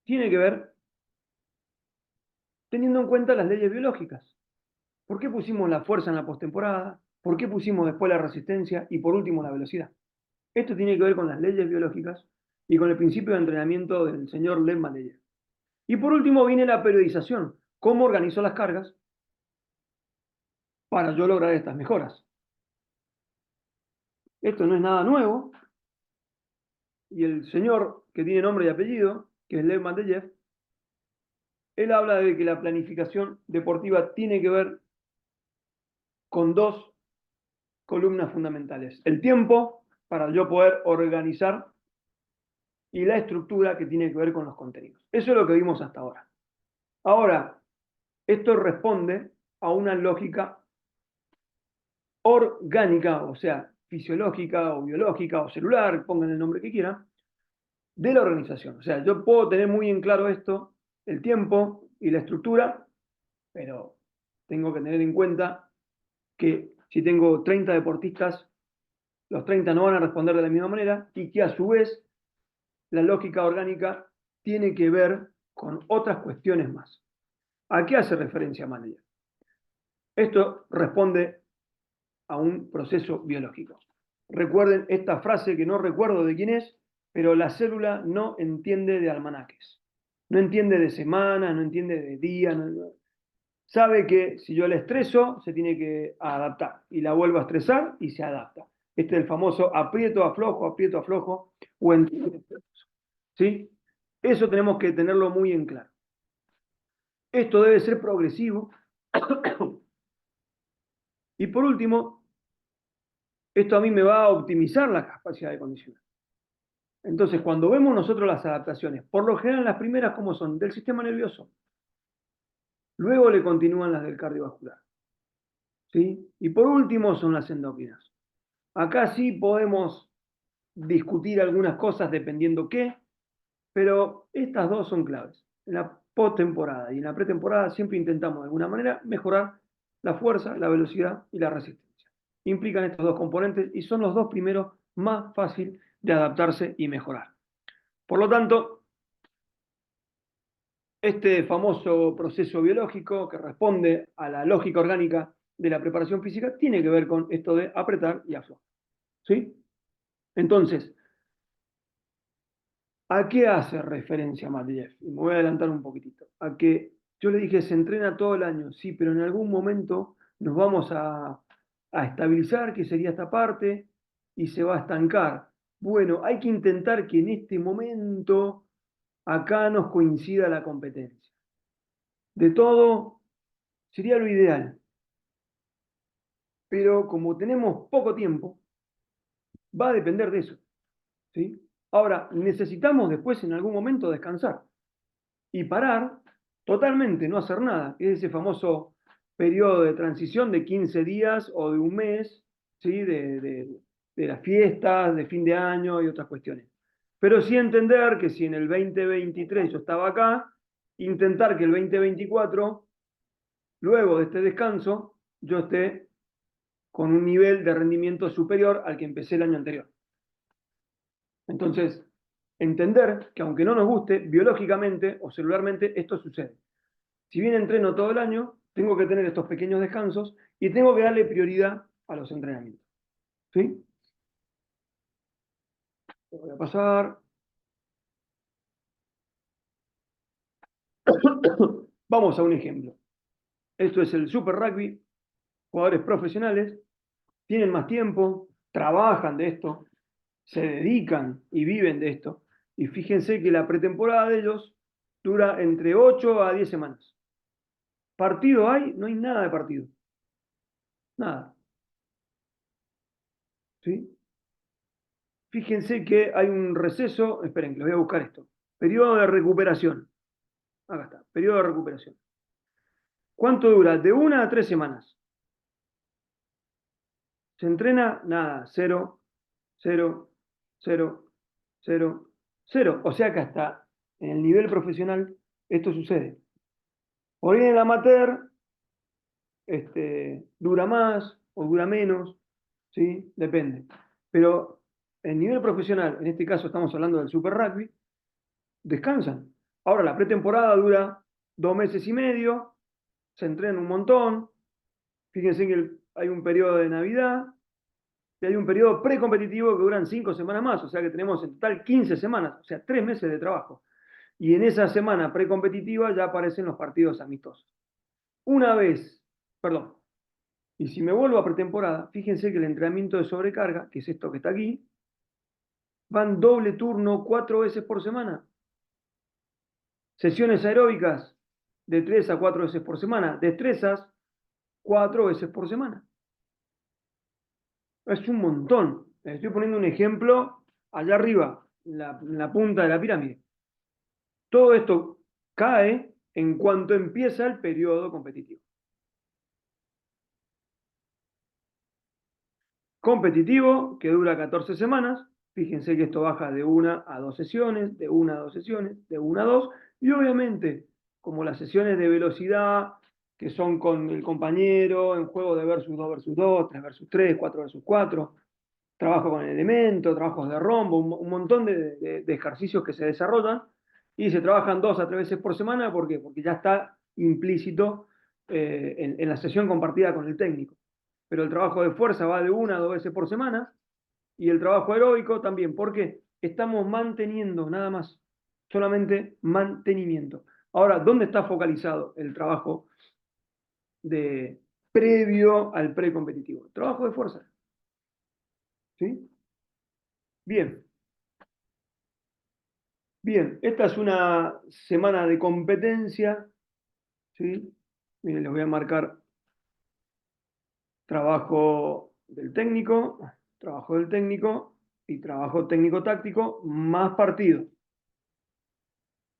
tiene que ver teniendo en cuenta las leyes biológicas. ¿Por qué pusimos la fuerza en la postemporada? ¿Por qué pusimos después la resistencia? Y por último la velocidad. Esto tiene que ver con las leyes biológicas y con el principio de entrenamiento del señor Len Leyer. Y por último viene la periodización. ¿Cómo organizo las cargas para yo lograr estas mejoras? Esto no es nada nuevo. Y el señor que tiene nombre y apellido, que es Lev Mandelyev, él habla de que la planificación deportiva tiene que ver con dos columnas fundamentales. El tiempo, para yo poder organizar, y la estructura que tiene que ver con los contenidos. Eso es lo que vimos hasta ahora. Ahora, esto responde a una lógica orgánica, o sea, fisiológica o biológica o celular, pongan el nombre que quieran, de la organización. O sea, yo puedo tener muy en claro esto, el tiempo y la estructura, pero tengo que tener en cuenta que si tengo 30 deportistas, los 30 no van a responder de la misma manera y que a su vez la lógica orgánica tiene que ver con otras cuestiones más. ¿A qué hace referencia Manager? Esto responde a un proceso biológico. Recuerden esta frase que no recuerdo de quién es, pero la célula no entiende de almanaques. No entiende de semanas, no entiende de días. Sabe que si yo la estreso, se tiene que adaptar. Y la vuelvo a estresar y se adapta. Este es el famoso aprieto, aflojo, o en... ¿Sí? Eso tenemos que tenerlo muy en claro. Esto debe ser progresivo. Y por último, esto a mí me va a optimizar la capacidad de condicionar. Entonces, cuando vemos nosotros las adaptaciones, por lo general las primeras, ¿cómo son? Del sistema nervioso. Luego le continúan las del cardiovascular. ¿Sí? Y por último son las endocrinas. Acá sí podemos discutir algunas cosas dependiendo qué, pero estas dos son claves. En la postemporada. Y en la pretemporada siempre intentamos de alguna manera mejorar la fuerza, la velocidad y la resistencia. Implican estos dos componentes y son los dos primeros más fáciles de adaptarse y mejorar. Por lo tanto, este famoso proceso biológico que responde a la lógica orgánica de la preparación física tiene que ver con esto de apretar y aflojar. ¿Sí? Entonces, ¿a qué hace referencia Matveyev? Y me voy a adelantar un poquitito. A que yo le dije, se entrena todo el año, sí, pero en algún momento nos vamos a estabilizar, que sería esta parte, y se va a estancar. Bueno, hay que intentar que en este momento acá nos coincida la competencia. De todo, sería lo ideal. Pero como tenemos poco tiempo, va a depender de eso. ¿Sí? Ahora, necesitamos después en algún momento descansar y parar totalmente, no hacer nada. Es ese famoso periodo de transición de 15 días o de un mes, ¿sí? De las fiestas, de fin de año y otras cuestiones. Pero sí entender que si en el 2023 yo estaba acá, intentar que el 2024, luego de este descanso, yo esté con un nivel de rendimiento superior al que empecé el año anterior. Entonces, entender que aunque no nos guste, biológicamente o celularmente esto sucede. Si bien entreno todo el año, tengo que tener estos pequeños descansos y tengo que darle prioridad a los entrenamientos. ¿Sí? Lo voy a pasar. Vamos a un ejemplo. Esto es el Super Rugby. Jugadores profesionales tienen más tiempo, trabajan de esto, se dedican y viven de esto. Y fíjense que la pretemporada de ellos dura entre 8 a 10 semanas. ¿Partido hay? No hay nada de partido. Nada. ¿Sí? Fíjense que hay un receso. Esperen, que les voy a buscar esto. Periodo de recuperación. Acá está. Periodo de recuperación. ¿Cuánto dura? De 1 a 3 semanas. ¿Se entrena? Nada. Cero, cero, cero, cero, cero. O sea que hasta en el nivel profesional esto sucede. Por ahí en el amateur dura más o dura menos, ¿sí? Depende. Pero en nivel profesional, en este caso estamos hablando del Super Rugby, descansan. Ahora la pretemporada dura 2 meses y medio, se entrenan un montón. Fíjense que hay un periodo de Navidad y hay un periodo precompetitivo que duran 5 semanas más, o sea que tenemos en total 15 semanas, o sea, 3 meses de trabajo. Y en esa semana precompetitiva ya aparecen los partidos amistosos. Una vez, perdón, y si me vuelvo a pretemporada, fíjense que el entrenamiento de sobrecarga, que es esto que está aquí, van doble turno 4 veces por semana. Sesiones aeróbicas de 3 a 4 veces por semana. Destrezas 4 veces por semana. Es un montón. Les estoy poniendo un ejemplo allá arriba, en la punta de la pirámide. Todo esto cae en cuanto empieza el periodo competitivo. Competitivo, que dura 14 semanas. Fíjense que esto baja de 1 a 2 sesiones, de 1 a 2 sesiones, de 1 a 2. Y obviamente, como las sesiones de velocidad, que son con el compañero en juego de versus 2 versus 2, 3 versus 3, 4 versus 4, trabajo con el elemento, trabajos de rombo, un montón de ejercicios que se desarrollan y se trabajan 2 a 3 veces por semana. ¿Por qué? Porque ya está implícito en la sesión compartida con el técnico. Pero el trabajo de fuerza va de 1 a 2 veces por semana y el trabajo aeróbico también. ¿Por qué? Estamos manteniendo nada más, solamente mantenimiento. Ahora, ¿dónde está focalizado el trabajo de previo al precompetitivo? Trabajo de fuerza. ¿Sí? Bien, bien. Esta es una semana de competencia. ¿Sí? Miren, les voy a marcar trabajo del técnico y trabajo técnico-táctico más partido.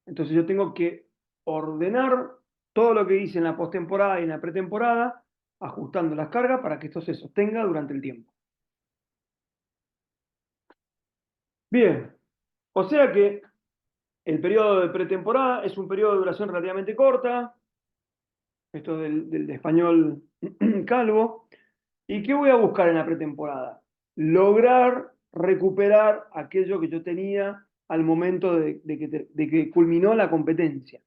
Entonces yo tengo que ordenar todo lo que hice en la postemporada y en la pretemporada, ajustando las cargas para que esto se sostenga durante el tiempo. Bien, o sea que El periodo de pretemporada es un periodo de duración relativamente corta, esto del español calvo. ¿Y qué voy a buscar en la pretemporada? Lograr recuperar aquello que yo tenía al momento de que culminó la competencia.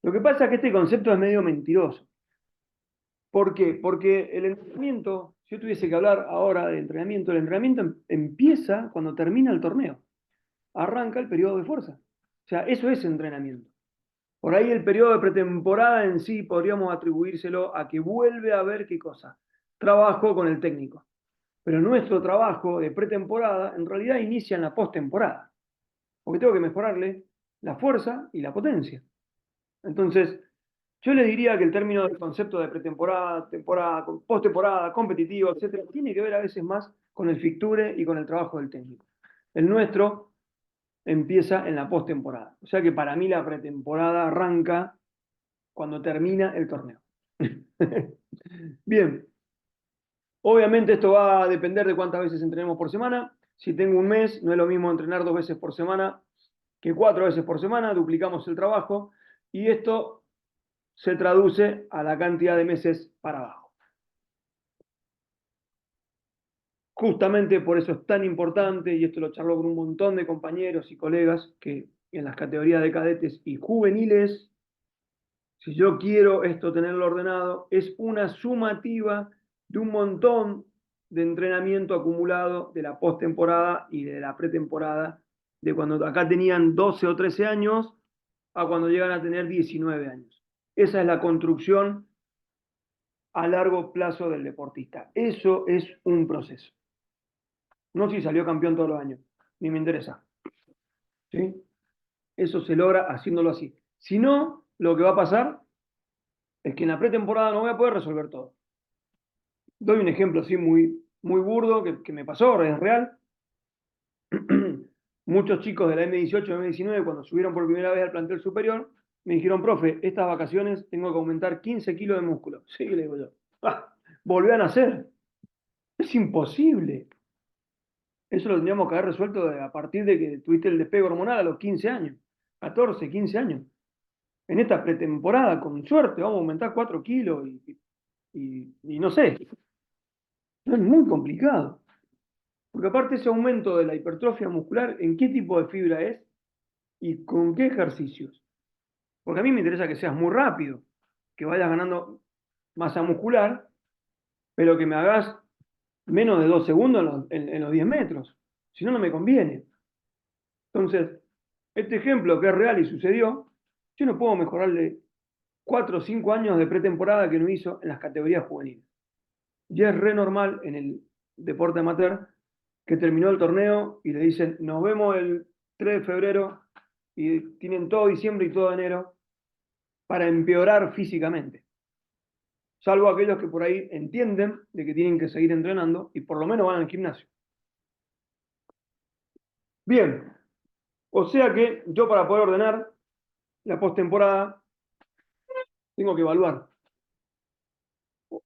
Lo que pasa es que este concepto es medio mentiroso. ¿Por qué? Porque el entrenamiento, si yo tuviese que hablar ahora de entrenamiento, el entrenamiento empieza cuando termina el torneo. Arranca el periodo de fuerza. O sea, eso es entrenamiento. Por ahí el periodo de pretemporada en sí podríamos atribuírselo a que vuelve a ver qué cosa. Trabajo con el técnico. Pero nuestro trabajo de pretemporada en realidad inicia en la postemporada. Porque tengo que mejorarle la fuerza y la potencia. Entonces, yo le diría que el término del concepto de pretemporada, temporada, postemporada, competitivo, etcétera, tiene que ver a veces más con el fixture y con el trabajo del técnico. El nuestro empieza en la postemporada. O sea que para mí la pretemporada arranca cuando termina el torneo. Bien, obviamente esto va a depender de cuántas veces entrenemos por semana. Si tengo un mes, no es lo mismo entrenar 2 veces por semana que 4 veces por semana, duplicamos el trabajo y esto se traduce a la cantidad de meses para abajo. Justamente por eso es tan importante, y esto lo charlo con un montón de compañeros y colegas, que en las categorías de cadetes y juveniles, si yo quiero esto tenerlo ordenado, es una sumativa de un montón de entrenamiento acumulado de la postemporada y de la pretemporada, de cuando acá tenían 12 o 13 años a cuando llegan a tener 19 años. Esa es la construcción a largo plazo del deportista. Eso es un proceso. No si salió campeón todos los años, ni me interesa. ¿Sí? Eso se logra haciéndolo así. Si no, lo que va a pasar es que en la pretemporada no voy a poder resolver todo. Doy un ejemplo así muy burdo que me pasó, es real. Muchos chicos de la M18 y M19, cuando subieron por primera vez al plantel superior, me dijeron, profe, estas vacaciones tengo que aumentar 15 kilos de músculo. Sí, le digo yo. Ah, volví a nacer. Es imposible. Eso lo tendríamos que haber resuelto a partir de que tuviste el despegue hormonal a los 15 años, 14, 15 años. En esta pretemporada, con suerte, vamos a aumentar 4 kilos y no sé, no es muy complicado. Porque aparte ese aumento de la hipertrofia muscular, ¿en qué tipo de fibra es y con qué ejercicios? Porque a mí me interesa que seas muy rápido, que vayas ganando masa muscular, pero que me hagas menos de 2 segundos en los 10 metros. Si no, no me conviene. Entonces, este ejemplo que es real y sucedió, yo no puedo mejorarle 4 o 5 años de pretemporada que no hizo en las categorías juveniles. Ya es re normal en el deporte amateur que terminó el torneo y le dicen, nos vemos el 3 de febrero y tienen todo diciembre y todo enero para empeorar físicamente. Salvo aquellos que por ahí entienden de que tienen que seguir entrenando y por lo menos van al gimnasio. Bien, o sea que yo para poder ordenar la postemporada tengo que evaluar.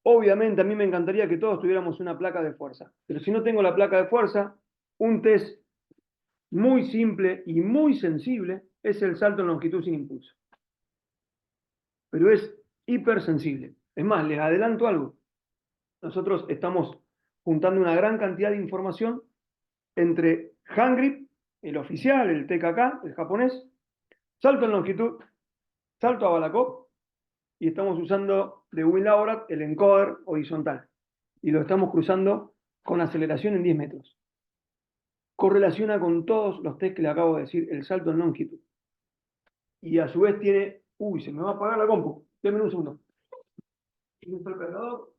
Obviamente a mí me encantaría que todos tuviéramos una placa de fuerza, pero si no tengo la placa de fuerza, un test muy simple y muy sensible es el salto en longitud sin impulso. Pero es hipersensible. Es más, les adelanto algo. Nosotros estamos juntando una gran cantidad de información entre Handgrip, el oficial, el TKK, el japonés, salto en longitud, salto a Balakov, y estamos usando de WinLaborat el encoder horizontal. Y lo estamos cruzando con aceleración en 10 metros. Correlaciona con todos los test que le acabo de decir, el salto en longitud. Y a su vez tiene. Uy, se me va a apagar la compu. Denme un segundo. ¿Tiene el cargador?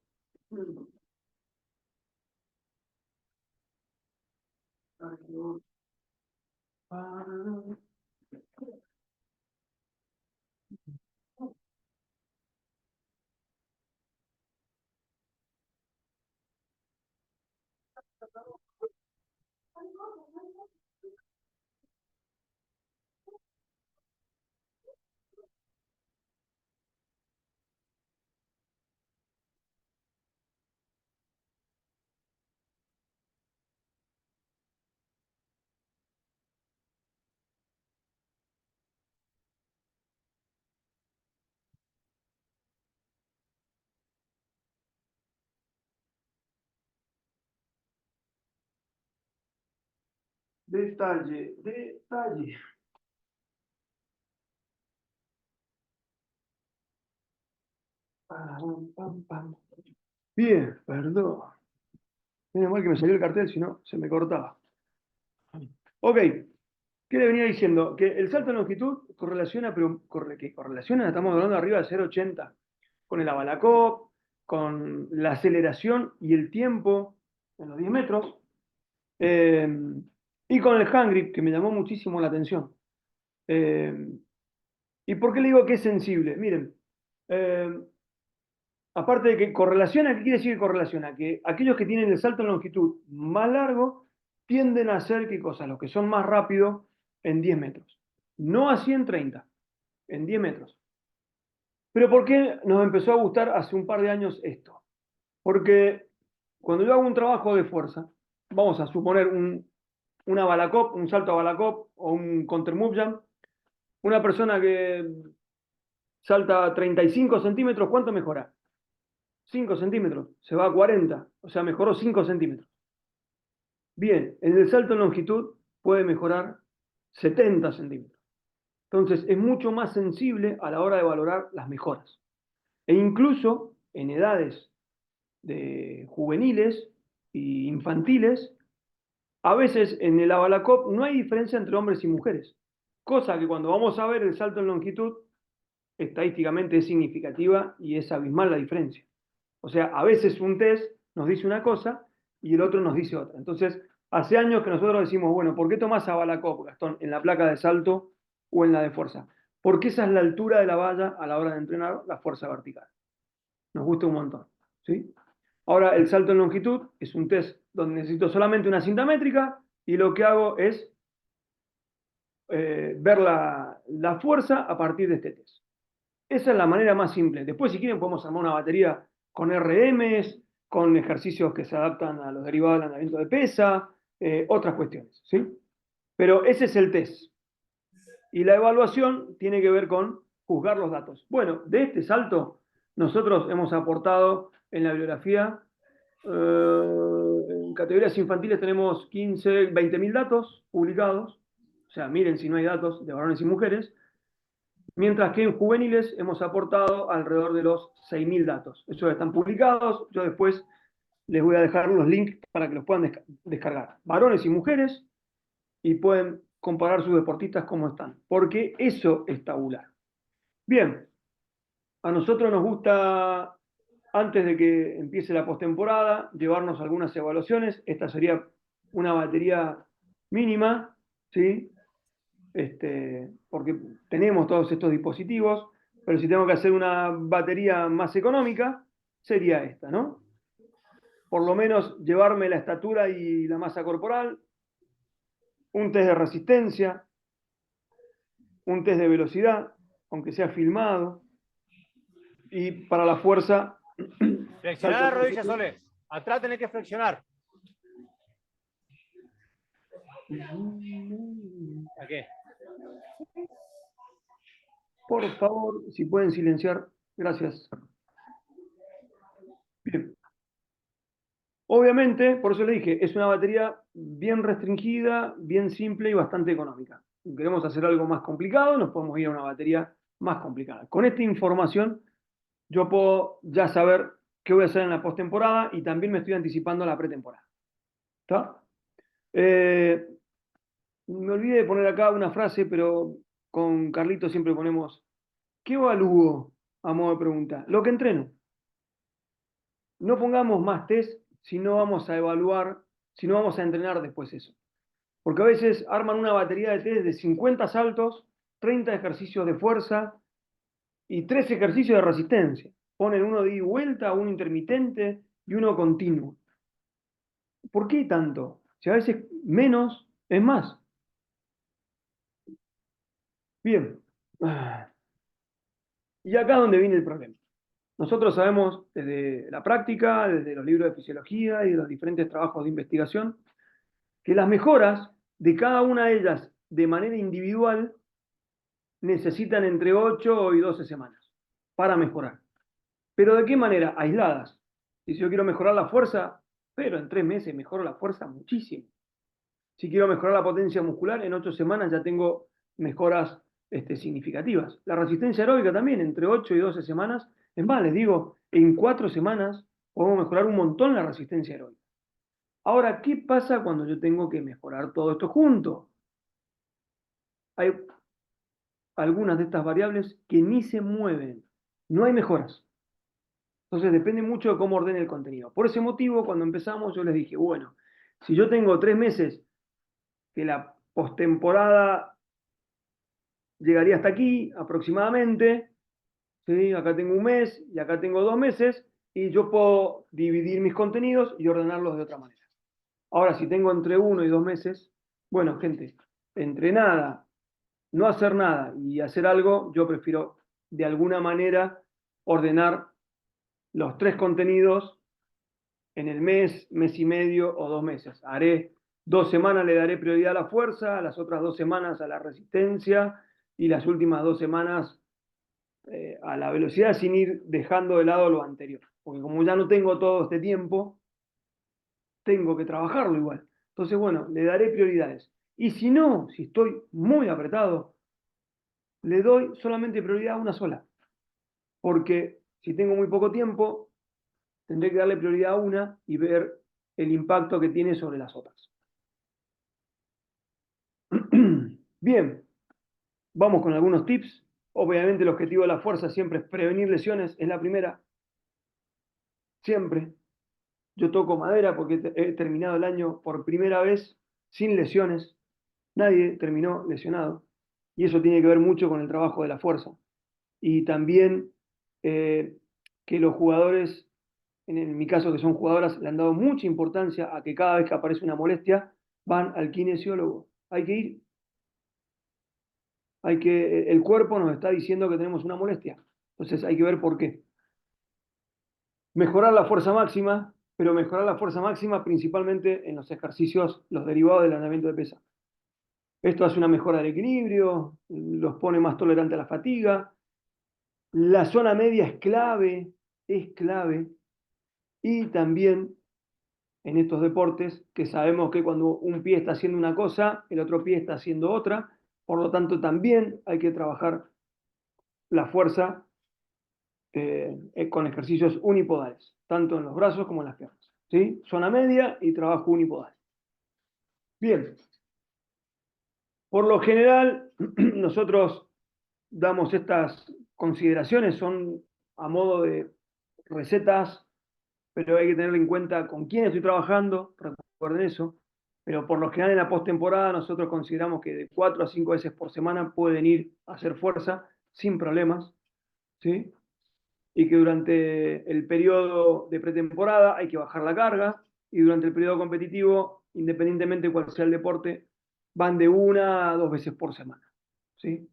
Detalle, detalle. Pam, pam, pam. Bien, perdón. Menos mal que me salió el cartel, si no, se me cortaba. Ok, ¿qué le venía diciendo? Que el salto de longitud correlaciona, pero que correlaciona, estamos hablando arriba de 0,80, con el Abalacop, con la aceleración y el tiempo en los 10 metros, eh, y con el hand grip, que me llamó muchísimo la atención. Eh, ¿Y por qué le digo que es sensible? Miren, eh, aparte de que correlaciona, ¿qué quiere decir que correlaciona? Que aquellos que tienen el salto en longitud más largo tienden a hacer, ¿qué cosa? Los que son más rápidos en 10 metros. No así en 30, en 10 metros. Pero ¿por qué nos empezó a gustar hace un par de años esto? Porque cuando yo hago un trabajo de fuerza, vamos a suponer una balacop, un salto a balacop o un counter move jump, una persona que salta 35 centímetros, ¿cuánto mejora? 5 centímetros, se va a 40, o sea, mejoró 5 centímetros. Bien, en el salto en longitud puede mejorar 70 centímetros. Entonces, es mucho más sensible a la hora de valorar las mejoras. E incluso en edades de juveniles e infantiles, a veces en el Abalacop no hay diferencia entre hombres y mujeres, cosa que cuando vamos a ver el salto en longitud, estadísticamente es significativa y es abismal la diferencia. O sea, a veces un test nos dice una cosa y el otro nos dice otra. Entonces, hace años que nosotros decimos, bueno, ¿por qué tomás a Balacop, Gastón, en la placa de salto o en la de fuerza? Porque esa es la altura de la valla a la hora de entrenar la fuerza vertical. Nos gusta un montón. ¿Sí? Ahora, el salto en longitud es un test donde necesito solamente una cinta métrica y lo que hago es ver la fuerza a partir de este test. Esa es la manera más simple. Después, si quieren, podemos armar una batería con RMs, con ejercicios que se adaptan a los derivados del andamiento de pesa, otras cuestiones. ¿Sí? Pero ese es el test. Y la evaluación tiene que ver con juzgar los datos. Bueno, de este salto, nosotros hemos aportado en la bibliografía, en categorías infantiles tenemos 15, 20 mil datos publicados. O sea, miren si no hay datos de varones y mujeres. Mientras que en juveniles hemos aportado alrededor de los 6.000 datos. Esos están publicados. Yo después les voy a dejar los links para que los puedan descargar. Varones y mujeres, y pueden comparar sus deportistas cómo están. Porque eso es tabular. Bien, a nosotros nos gusta, antes de que empiece la postemporada, llevarnos algunas evaluaciones. Esta sería una batería mínima, ¿sí? Porque tenemos todos estos dispositivos, pero si tengo que hacer una batería más económica, sería esta, ¿no? Por lo menos llevarme la estatura y la masa corporal, un test de resistencia, un test de velocidad, aunque sea filmado, y para la fuerza, Flexionar la rodilla, Sole. Atrás tenés que flexionar. ¿A qué? Por favor, si pueden silenciar, gracias. Bien. Obviamente, por eso le dije, es una batería bien restringida, bien simple y bastante económica. Si queremos hacer algo más complicado, nos podemos ir a una batería más complicada. Con esta información, yo puedo ya saber qué voy a hacer en la postemporada y también me estoy anticipando a la pretemporada. ¿Está? Me olvidé de poner acá una frase, pero con Carlito siempre ponemos, ¿qué evalúo a modo de pregunta? Lo que entreno. No pongamos más test si no vamos a evaluar, si no vamos a entrenar después eso. Porque a veces arman una batería de test de 50 saltos, 30 ejercicios de fuerza y 3 ejercicios de resistencia. Ponen uno de ida y vuelta, uno intermitente y uno continuo. ¿Por qué tanto? Si a veces menos es más. Bien. Y acá es donde viene el problema. Nosotros sabemos desde la práctica, desde los libros de fisiología y de los diferentes trabajos de investigación, que las mejoras de cada una de ellas de manera individual necesitan entre 8 y 12 semanas para mejorar. ¿Pero de qué manera? Aisladas. Y si yo quiero mejorar la fuerza, pero en 3 meses mejoro la fuerza muchísimo. Si quiero mejorar la potencia muscular, en 8 semanas ya tengo mejoras significativas. La resistencia aeróbica también, entre 8 y 12 semanas. Es más, les digo, en 4 semanas podemos mejorar un montón la resistencia aeróbica. Ahora, ¿qué pasa cuando yo tengo que mejorar todo esto junto? Hay algunas de estas variables que ni se mueven. No hay mejoras. Entonces depende mucho de cómo ordene el contenido. Por ese motivo, cuando empezamos, yo les dije, bueno, si yo tengo 3 meses que la postemporada llegaría hasta aquí aproximadamente, ¿sí? Acá tengo un mes y acá tengo 2 meses, y yo puedo dividir mis contenidos y ordenarlos de otra manera. Ahora, si tengo entre 1 y 2 meses, bueno, gente, entre nada, no hacer nada y hacer algo, yo prefiero de alguna manera ordenar los 3 contenidos en el mes, mes y medio o 2 meses. Haré 2 semanas, le daré prioridad a la fuerza, las otras 2 semanas a la resistencia y las últimas 2 semanas a la velocidad, sin ir dejando de lado lo anterior. Porque como ya no tengo todo este tiempo, tengo que trabajarlo igual. Entonces, bueno, le daré prioridades. Y si no, si estoy muy apretado, le doy solamente prioridad a una sola. Porque si tengo muy poco tiempo, tendré que darle prioridad a una y ver el impacto que tiene sobre las otras. Bien, vamos con algunos tips. Obviamente el objetivo de la fuerza siempre es prevenir lesiones, es la primera. Siempre. Yo toco madera porque he terminado el año por primera vez sin lesiones. Nadie terminó lesionado. Y eso tiene que ver mucho con el trabajo de la fuerza. Y también eh, que los jugadores, en mi caso que son jugadoras, le han dado mucha importancia a que cada vez que aparece una molestia, van al kinesiólogo. Hay que ir. El cuerpo nos está diciendo que tenemos una molestia. Entonces hay que ver por qué. Mejorar la fuerza máxima, pero mejorar la fuerza máxima principalmente en los ejercicios, los derivados del entrenamiento de pesa. Esto hace una mejora del equilibrio, los pone más tolerantes a la fatiga. La zona media es clave, es clave. Y también en estos deportes, que sabemos que cuando un pie está haciendo una cosa, el otro pie está haciendo otra, por lo tanto también hay que trabajar la fuerza con ejercicios unipodales, tanto en los brazos como en las piernas. ¿Sí? Zona media y trabajo unipodal. Bien, por lo general nosotros damos estas consideraciones, son a modo de recetas, pero hay que tener en cuenta con quién estoy trabajando, recuerden eso, pero por lo general en la postemporada nosotros consideramos que de 4 a 5 veces por semana pueden ir a hacer fuerza sin problemas, ¿sí? Y que durante el periodo de pretemporada hay que bajar la carga y durante el periodo competitivo, independientemente de cuál sea el deporte, van de 1 a 2 veces por semana. ¿Sí?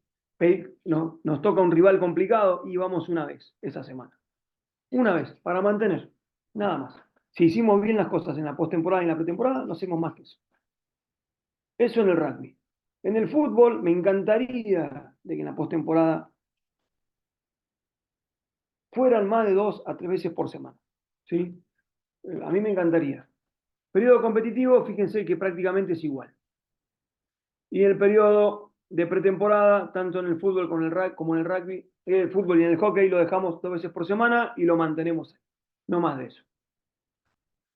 Nos toca un rival complicado y vamos una vez esa semana. Una vez, para mantener, nada más. Si hicimos bien las cosas en la postemporada y en la pretemporada, no hacemos más que eso. Eso en el rugby. En el fútbol me encantaría de que en la postemporada fueran más de 2 a 3 veces por semana. ¿Sí? A mí me encantaría. Periodo competitivo, fíjense que prácticamente es igual. Y el periodo de pretemporada, tanto en el fútbol como en el rugby, el fútbol y en el hockey lo dejamos 2 veces por semana y lo mantenemos. No más de eso.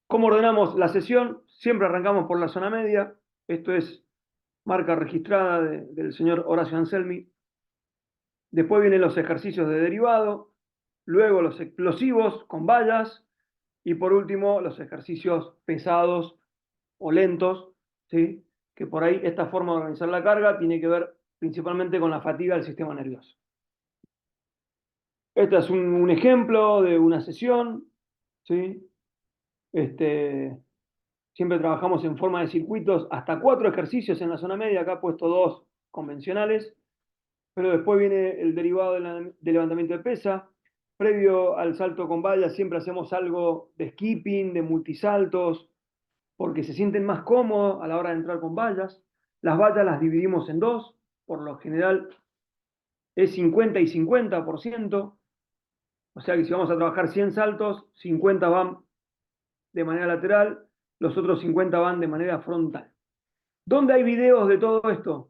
¿Cómo ordenamos la sesión? Siempre arrancamos por la zona media. Esto es marca registrada del señor Horacio Anselmi. Después vienen los ejercicios de derivado, luego los explosivos con vallas y por último los ejercicios pesados o lentos, ¿sí? Que por ahí esta forma de organizar la carga tiene que ver principalmente con la fatiga del sistema nervioso. Este es un ejemplo de una sesión, ¿sí? Siempre trabajamos en forma de circuitos, hasta 4 ejercicios en la zona media, acá he puesto 2 convencionales, pero después viene el derivado de levantamiento de pesa. Previo al salto con vallas siempre hacemos algo de skipping, de multisaltos, porque se sienten más cómodos a la hora de entrar con vallas. Las vallas las dividimos en 2, por lo general es 50 y 50%, o sea que si vamos a trabajar 100 saltos, 50 van de manera lateral, los otros 50 van de manera frontal. ¿Dónde hay videos de todo esto?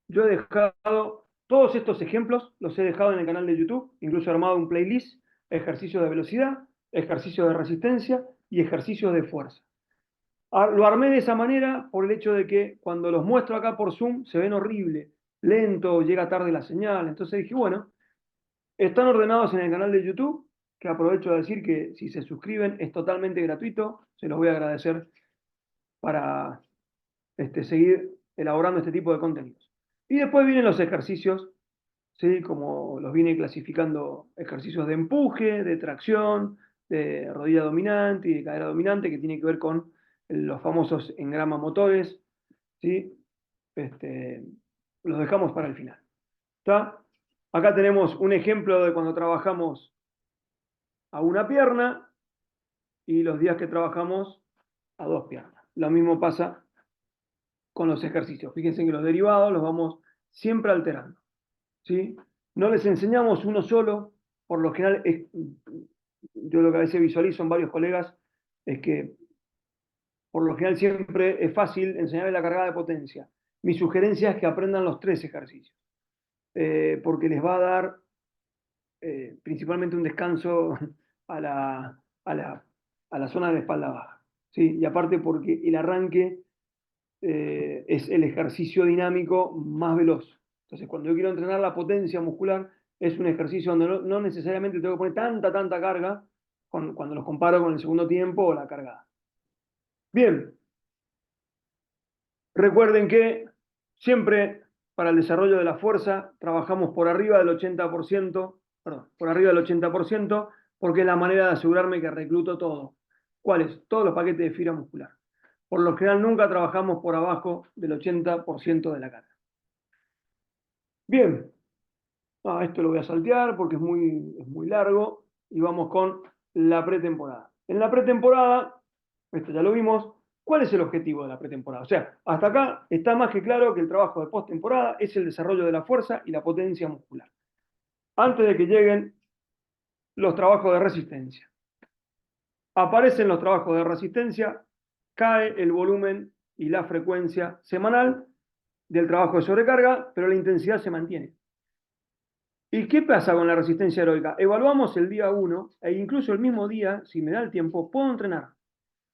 Yo he dejado todos estos ejemplos, los he dejado en el canal de YouTube, incluso he armado un playlist, ejercicios de velocidad, ejercicios de resistencia y ejercicios de fuerza. Lo armé de esa manera por el hecho de que cuando los muestro acá por Zoom se ven horrible, lento, llega tarde la señal. Entonces dije, bueno, están ordenados en el canal de YouTube, que aprovecho de decir que si se suscriben es totalmente gratuito, se los voy a agradecer para seguir elaborando este tipo de contenidos. Y después vienen los ejercicios, ¿sí? Como los vine clasificando, ejercicios de empuje, de tracción, de rodilla dominante y de cadera dominante, que tiene que ver con los famosos engrama motores, ¿sí? Los dejamos para el final. ¿Está? Acá tenemos un ejemplo de cuando trabajamos a una pierna y los días que trabajamos a dos piernas. Lo mismo pasa con los ejercicios. Fíjense que los derivados los vamos siempre alterando, ¿sí? No les enseñamos uno solo, por lo general, yo lo que a veces visualizo en varios colegas es que por lo general siempre es fácil enseñarles la cargada de potencia. Mi sugerencia es que aprendan los tres ejercicios, porque les va a dar principalmente un descanso a la zona de la espalda baja, ¿sí? Y aparte porque el arranque es el ejercicio dinámico más veloz. Entonces, cuando yo quiero entrenar la potencia muscular, es un ejercicio donde no necesariamente tengo que poner tanta carga cuando los comparo con el segundo tiempo o la cargada. Bien, recuerden que siempre para el desarrollo de la fuerza trabajamos por arriba del 80%, perdón, por arriba del 80%, porque es la manera de asegurarme que recluto todo. ¿Cuáles? Todos los paquetes de fibra muscular. Por lo general nunca trabajamos por abajo del 80% de la carga. Bien, esto lo voy a saltear porque es muy largo y vamos con la pretemporada. En la pretemporada, esto ya lo vimos, ¿cuál es el objetivo de la pretemporada? O sea, hasta acá está más que claro que el trabajo de postemporada es el desarrollo de la fuerza y la potencia muscular. Antes de que lleguen los trabajos de resistencia. Aparecen los trabajos de resistencia, cae el volumen y la frecuencia semanal del trabajo de sobrecarga, pero la intensidad se mantiene. ¿Y qué pasa con la resistencia aeróbica? Evaluamos el día 1 e incluso el mismo día, si me da el tiempo, puedo entrenar.